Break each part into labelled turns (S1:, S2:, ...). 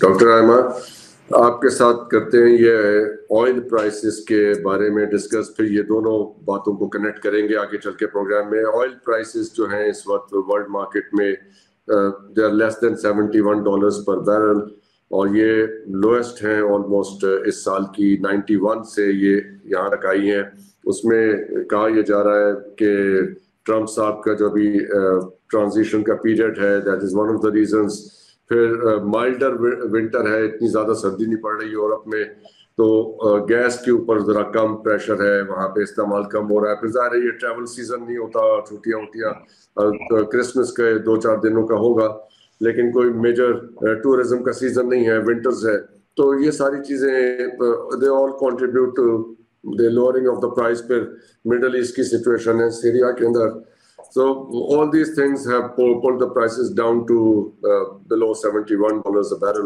S1: Doctor Aima, आपके साथ करते हैं ये ऑयल प्राइसेस के बारे में डिस्कस, फिर ये दोनों बातों को कनेक्ट करेंगे आगे चल के प्रोग्राम में। ऑयल प्राइसेस जो हैं इस वक्त वर्ल्ड मार्केट में दे आर लेस देन $71 पर बैरल, और ये लोएस्ट हैं ऑलमोस्ट इस साल की। 91 से ये यहाँ तक आई हैं। उसमें कहा यह जा रहा है कि ट्रम्प साहब का जो भी ट्रांजिशन का पीरियड है, that is one of the reasons. फिर माइल्डर विंटर है, इतनी ज्यादा सर्दी नहीं पड़ रही यूरोप में, तो गैस के ऊपर जरा कम प्रेशर है, वहां पे इस्तेमाल कम हो रहा है। फिर ज़ाहिर है ये ट्रैवल सीजन नहीं होता, छुट्टियां होतियां क्रिसमस के 2-4 दिनों का होगा, लेकिन कोई मेजर टूरिज्म का सीजन नहीं है, विंटर्स है। तो ये सारी चीजें they all contribute to the lowering of the price. फिर मिडल ईस्ट की सिचुएशन है सीरिया के अंदर, so all these things have pulled the prices down to below $71 a barrel.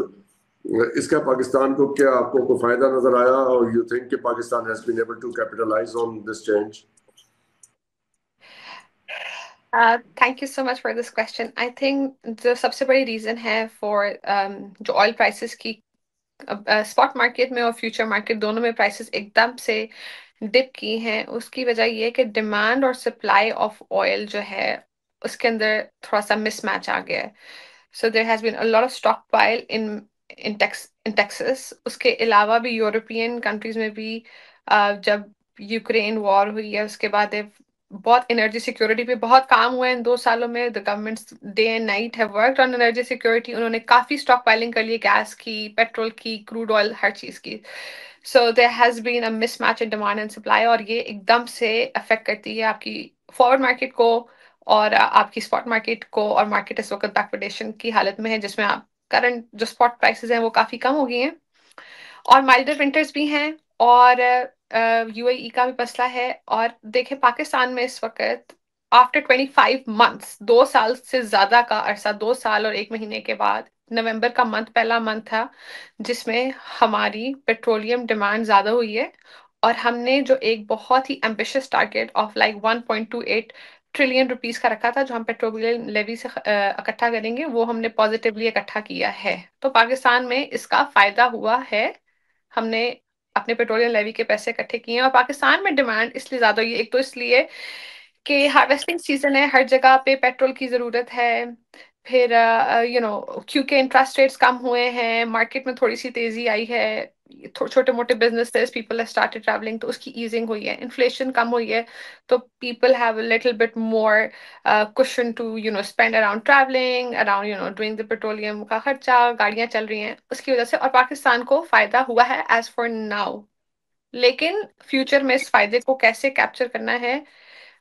S1: इसका पाकिस्तान को क्या आपको कोई फायदा नजर आया, और you think कि Pakistan has been able to capitalize on this change?
S2: Thank you so much for this question. I think जो सबसे बड़ी रीजन है for जो ऑयल प्राइसेस की स्पॉट मार्केट में और फ्यूचर मार्केट दोनों में प्राइसेस एकदम से डिप की हैं, उसकी वजह ये है कि डिमांड और सप्लाई ऑफ ऑयल जो है उसके अंदर थोड़ा सा मिसमैच आ गया है। So there has been a lot of stock pile in Texas. उसके अलावा भी यूरोपियन कंट्रीज में भी जब यूक्रेन वॉर हुई है उसके बाद बहुत एनर्जी सिक्योरिटी पे बहुत काम हुआ है इन 2 सालों में। The governments day and night have worked on energy security. उन्होंने काफी स्टॉक पाइलिंग कर ली, गैस की, पेट्रोल की, क्रूड ऑयल, हर चीज की। So there has been a mismatch in demand and supply, और ये एकदम से अफेक्ट करती है आपकी फॉरवर्ड मार्केट को और आपकी स्पॉट मार्केट को। और मार्केट इस वक्त बैकवर्डेशन की हालत में है, जिसमें आप करंट जो स्पॉट प्राइसेस हैं वो काफी कम हो गई हैं, और माइल्डर विंटर्स भी हैं, और यूएई का भी मसला है। और देखें पाकिस्तान में इस वक्त आफ्टर 25 मंथ्स, 2 साल से ज्यादा का अरसा, 2 साल और 1 महीने के बाद नवंबर का मंथ पहला मंथ था जिसमें हमारी पेट्रोलियम डिमांड ज्यादा हुई है। और हमने जो एक बहुत ही ambitious target of like 1.28 trillion rupees का रखा था जो हम पेट्रोलियम लेवी से इकट्ठा करेंगे, वो हमने पॉजिटिवली इकट्ठा किया है। तो पाकिस्तान में इसका फायदा हुआ है। हमने अपने पेट्रोलियम लेवी के पैसे इकट्ठे किए हैं, और पाकिस्तान में डिमांड इसलिए ज्यादा हुई है, एक तो इसलिए कि हार्वेस्टिंग सीजन है, हर जगह पे पेट्रोल की जरूरत है। फिर क्योंकि इंटरेस्ट रेट्स कम हुए हैं, मार्केट में थोड़ी सी तेजी आई है, छोटे मोटे businesses people have started travelling, तो उसकी ईजिंग हुई है, इन्फ्लेशन कम हुई है, तो people have a little bit more cushion to spend around travelling, around doing the petroleum का खर्चा, गाड़ियां चल रही हैं उसकी वजह से, और पाकिस्तान को फायदा हुआ है एज फॉर नाउ। लेकिन फ्यूचर में इस फायदे को कैसे कैप्चर करना है,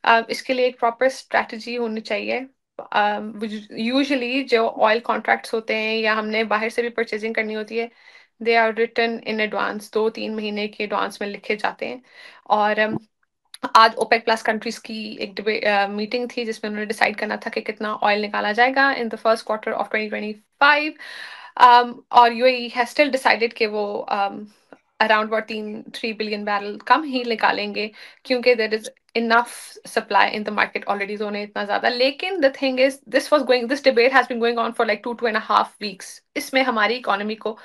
S2: इसके लिए एक प्रॉपर स्ट्रैटेजी होनी चाहिए। यूजुअली जो ऑयल कॉन्ट्रैक्ट्स होते हैं या हमने बाहर से भी परचेजिंग करनी होती है, they are written in advance, 2-3 महीने के एडवांस में लिखे जाते हैं। और आज ओपेक प्लस कंट्रीज की एक मीटिंग थी जिसमें उन्होंने डिसाइड करना था कि कितना ऑयल निकाला जाएगा in the first quarter of 2025। और यूएई हैज स्टिल डिसाइडेड कि वो अराउंड अबाउट 3 बिलियन बैरल कम ही निकालेंगे, क्योंकि देयर इज enough supply in the market already, जोने इतना ज्यादा। लेकिन the thing is this debate has been going on for like 2.5 weeks। इसमें हमारी इकोनॉमी को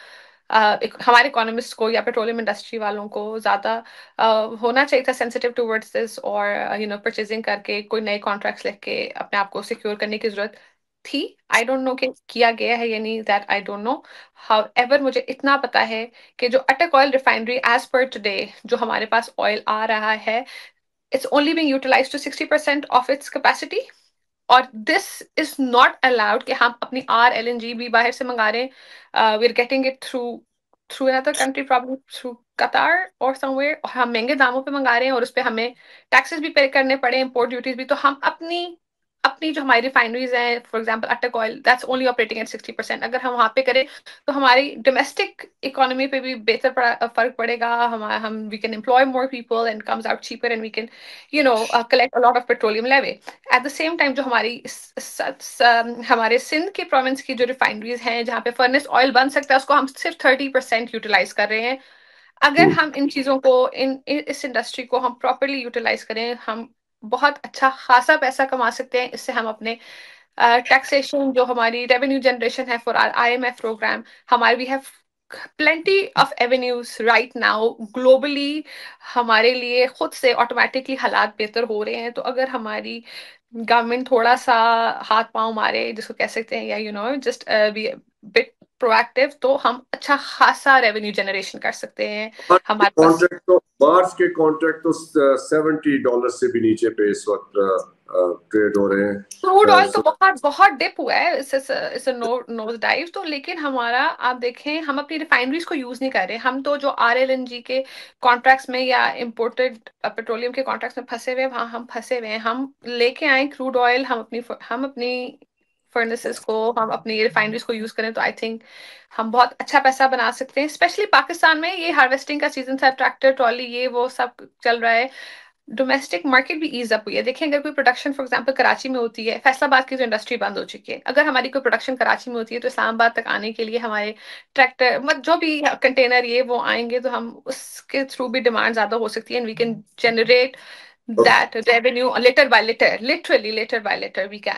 S2: हमारे इकोनॉमिस्ट को या पेट्रोलियम इंडस्ट्री वालों को ज्यादा होना चाहिए था सेंसिटिव टूवर्ड्स दिस, और परचेजिंग करके कोई नए कॉन्ट्रैक्ट्स लेके अपने आप को सिक्योर करने की जरूरत थी। आई डोंट नो कि किया गया है या नहीं, that I don't know. However मुझे इतना पता है कि जो Attock oil refinery as per today जो हमारे पास ऑयल आ रहा है, it's only being utilized to 60% of its capacity, और this is not allowed कि हम अपनी LNG भी बाहर से मंगा रहे हैं। we're getting it through another country, probably through Qatar or somewhere, और हम महंगे दामों पे मंगा रहे हैं, और उस पर हमें टैक्सेस भी पे करने पड़े, इंपोर्ट ड्यूटीज भी। तो हम अपनी अपनी जो हमारी रिफाइनरीज हैं, फॉर एग्जांपल अटक oil, that's only operating eight 60%। अगर हम वहां पे करें तो हमारी डोमेस्टिक इकोनॉमी पे भी बेहतर फर्क पड़ेगा। हम we can employ more people and comes out cheaper, and we can collect a lot of petroleum levy. At the same time जो हमारे सिंध के प्रोविंस की जो रिफाइनरीज हैं जहाँ पे फर्नेस ऑयल बन सकता है, उसको हम सिर्फ 30% यूटिलाइज कर रहे हैं। अगर हम इन चीजों को इस इंडस्ट्री को हम प्रॉपरली यूटिलाइज करें, हम बहुत अच्छा खासा पैसा कमा सकते हैं। इससे हम अपने टैक्सेशन, जो हमारी रेवेन्यू जनरेशन है फॉर आर IMF प्रोग्राम, हमारे we have plenty of avenues right now globally। हमारे लिए खुद से ऑटोमेटिकली हालात बेहतर हो रहे हैं, तो अगर हमारी गवर्नमेंट थोड़ा सा हाथ पांव मारे, जिसको कह सकते हैं, या जस्ट बी बिट प्रोएक्टिव, तो हम अच्छा खासा रेवेन्यू जनरेशन कर सकते हैं। हमारे पास
S1: मार्च के कॉन्ट्रैक्ट तो $70 से भी नीचे पे इस वक्त ट्रेड हो रहे हैं।
S2: क्रूड ऑयल तो बहुत बहुत डिप हुआ है, इस नोज डाइव तो। लेकिन हमारा, आप देखें, हम अपनी रिफाइनरीज को यूज नहीं कर रहे। हम तो जो RLNG के कॉन्ट्रैक्ट्स में या इंपोर्टेड पेट्रोलियम के कॉन्ट्रैक्ट्स में फंसे हुए, वहां हम फंसे हुए हैं। हम लेके आए क्रूड ऑयल, हम अपनी फर्नेसेस को, हम अपनी रिफाइनरीज को यूज करें, तो आई थिंक हम बहुत अच्छा पैसा बना सकते हैं। स्पेशली पाकिस्तान में ये हार्वेस्टिंग का सीजन था, ट्रैक्टर ट्रॉली ये वो सब चल रहा है। डोमेस्टिक मार्केट भी ईज अप हुई है। देखिए, अगर कोई प्रोडक्शन फॉर एग्जांपल कराची में होती है, फैसलाबाद की जो इंडस्ट्री बंद हो चुकी है, अगर हमारी कोई प्रोडक्शन कराची में होती है, तो इस्लामाबाद तक आने के लिए हमारे ट्रैक्टर, मतलब जो भी कंटेनर ये वो आएंगे, तो हम उसके थ्रू भी डिमांड ज्यादा हो सकती है, and we can generate that revenue litre by litre, literally litre by litre we can.